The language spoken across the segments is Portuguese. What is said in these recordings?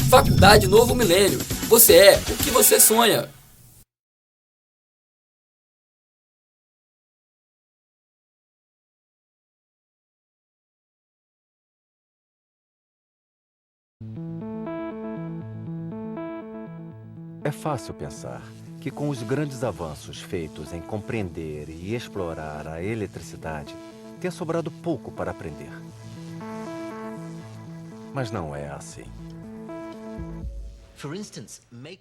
Faculdade Novo Milênio. Você é o que você sonha. É fácil pensar que com os grandes avanços feitos em compreender e explorar a eletricidade, tenha sobrado pouco para aprender. Mas não é assim.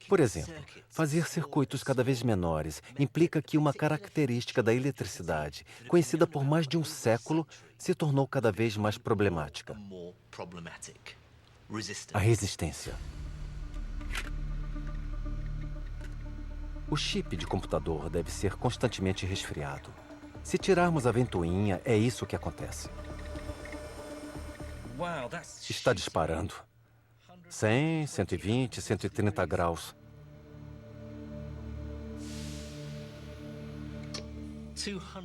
Por exemplo, fazer circuitos cada vez menores implica que uma característica da eletricidade, conhecida por mais de um século, se tornou cada vez mais problemática: a resistência. O chip de computador deve ser constantemente resfriado. Se tirarmos a ventoinha, é isso que acontece. Está disparando. 100, 120, 130 graus.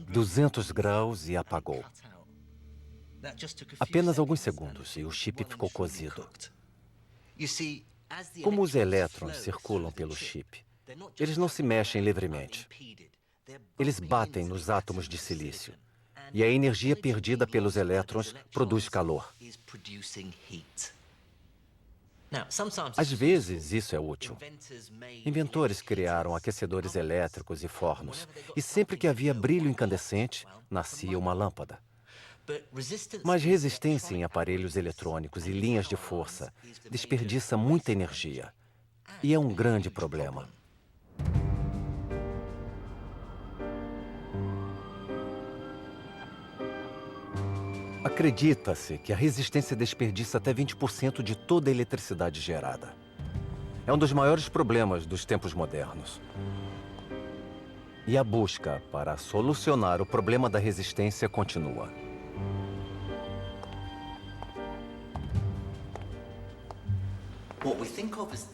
200 graus e apagou. Apenas alguns segundos e o chip ficou cozido. Como os elétrons circulam pelo chip, eles não se mexem livremente. Eles batem nos átomos de silício. E a energia perdida pelos elétrons produz calor. Às vezes, isso é útil. Inventores criaram aquecedores elétricos e fornos. E sempre que havia brilho incandescente, nascia uma lâmpada. Mas resistência em aparelhos eletrônicos e linhas de força desperdiça muita energia. E é um grande problema. Acredita-se que a resistência desperdiça até 20% de toda a eletricidade gerada. É um dos maiores problemas dos tempos modernos. E a busca para solucionar o problema da resistência continua.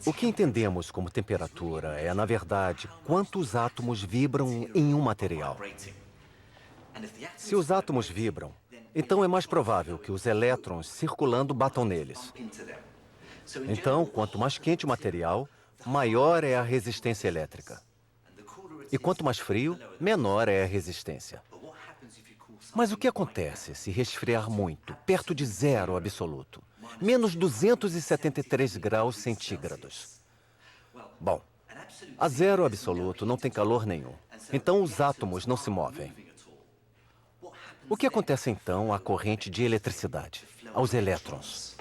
O que entendemos como temperatura é, na verdade, quantos átomos vibram em um material. Se os átomos vibram, então é mais provável que os elétrons circulando batam neles. Então, quanto mais quente o material, maior é a resistência elétrica. E quanto mais frio, menor é a resistência. Mas o que acontece se resfriar muito, perto de zero absoluto? Menos 273 graus centígrados. Bom, a zero absoluto não tem calor nenhum. Então os átomos não se movem. O que acontece então à corrente de eletricidade, aos elétrons?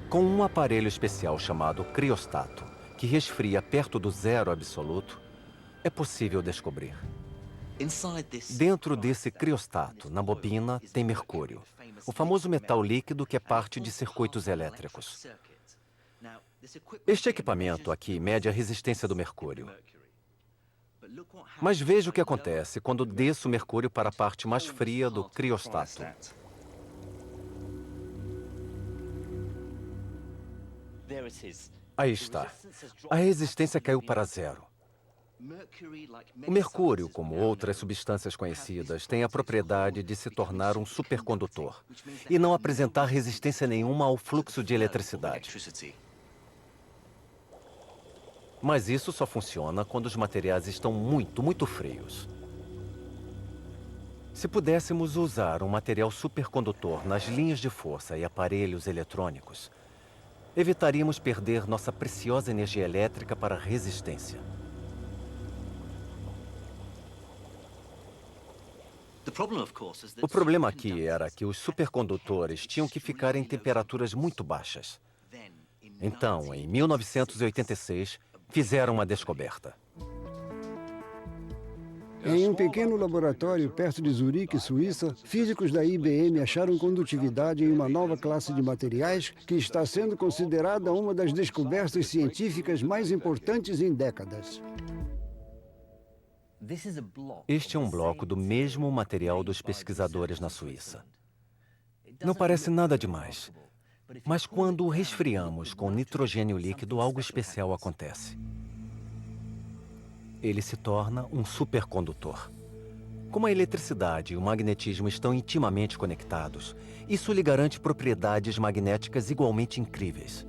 Com um aparelho especial chamado criostato, que resfria perto do zero absoluto, é possível descobrir. Dentro desse criostato, na bobina, tem mercúrio, o famoso metal líquido que é parte de circuitos elétricos. Este equipamento aqui mede a resistência do mercúrio. Mas veja o que acontece quando desço o mercúrio para a parte mais fria do criostato. Aí está. A resistência caiu para zero. O mercúrio, como outras substâncias conhecidas, tem a propriedade de se tornar um supercondutor e não apresentar resistência nenhuma ao fluxo de eletricidade. Mas isso só funciona quando os materiais estão muito frios. Se pudéssemos usar um material supercondutor nas linhas de força e aparelhos eletrônicos, evitaríamos perder nossa preciosa energia elétrica para a resistência. O problema aqui era que os supercondutores tinham que ficar em temperaturas muito baixas. Então, em 1986, fizeram uma descoberta. Em um pequeno laboratório perto de Zurique, Suíça, físicos da IBM acharam condutividade em uma nova classe de materiais que está sendo considerada uma das descobertas científicas mais importantes em décadas. Este é um bloco do mesmo material dos pesquisadores na Suíça. Não parece nada demais, mas quando o resfriamos com nitrogênio líquido, algo especial acontece. Ele se torna um supercondutor. Como a eletricidade e o magnetismo estão intimamente conectados, isso lhe garante propriedades magnéticas igualmente incríveis.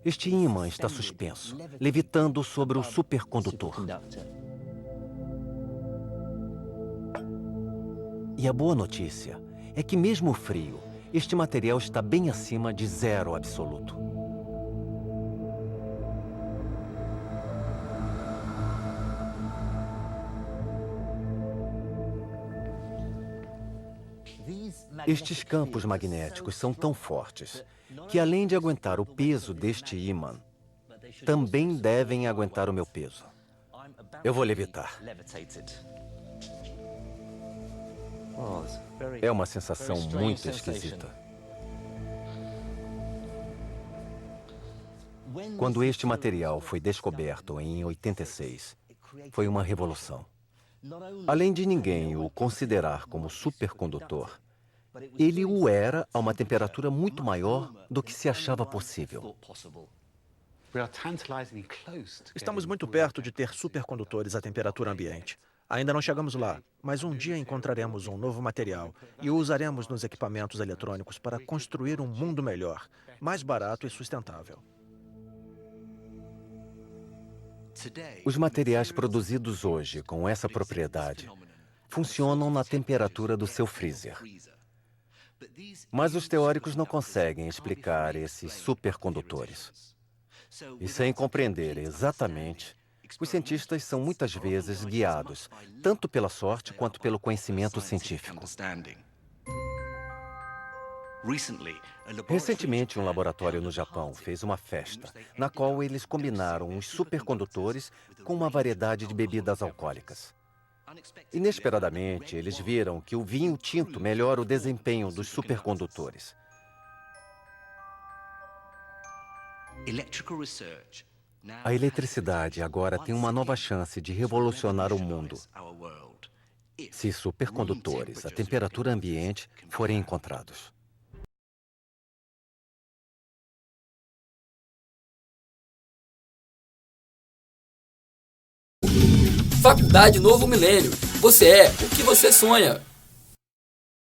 Este ímã está suspenso, levitando sobre o supercondutor. E a boa notícia é que, mesmo frio, este material está bem acima de zero absoluto. Estes campos magnéticos são tão fortes que, além de aguentar o peso deste ímã, também devem aguentar o meu peso. Eu vou levitar. É uma sensação muito esquisita. Quando este material foi descoberto em 86, foi uma revolução. Além de ninguém o considerar como supercondutor, ele o era a uma temperatura muito maior do que se achava possível. Estamos muito perto de ter supercondutores à temperatura ambiente. Ainda não chegamos lá, mas um dia encontraremos um novo material e o usaremos nos equipamentos eletrônicos para construir um mundo melhor, mais barato e sustentável. Os materiais produzidos hoje com essa propriedade funcionam na temperatura do seu freezer. Mas os teóricos não conseguem explicar esses supercondutores. E sem compreender exatamente, os cientistas são muitas vezes guiados, tanto pela sorte quanto pelo conhecimento científico. Recentemente, um laboratório no Japão fez uma festa, na qual eles combinaram os supercondutores com uma variedade de bebidas alcoólicas. Inesperadamente, eles viram que o vinho tinto melhora o desempenho dos supercondutores. A eletricidade agora tem uma nova chance de revolucionar o mundo, se supercondutores à temperatura ambiente forem encontrados. Faculdade Novo Milênio. Você é o que você sonha.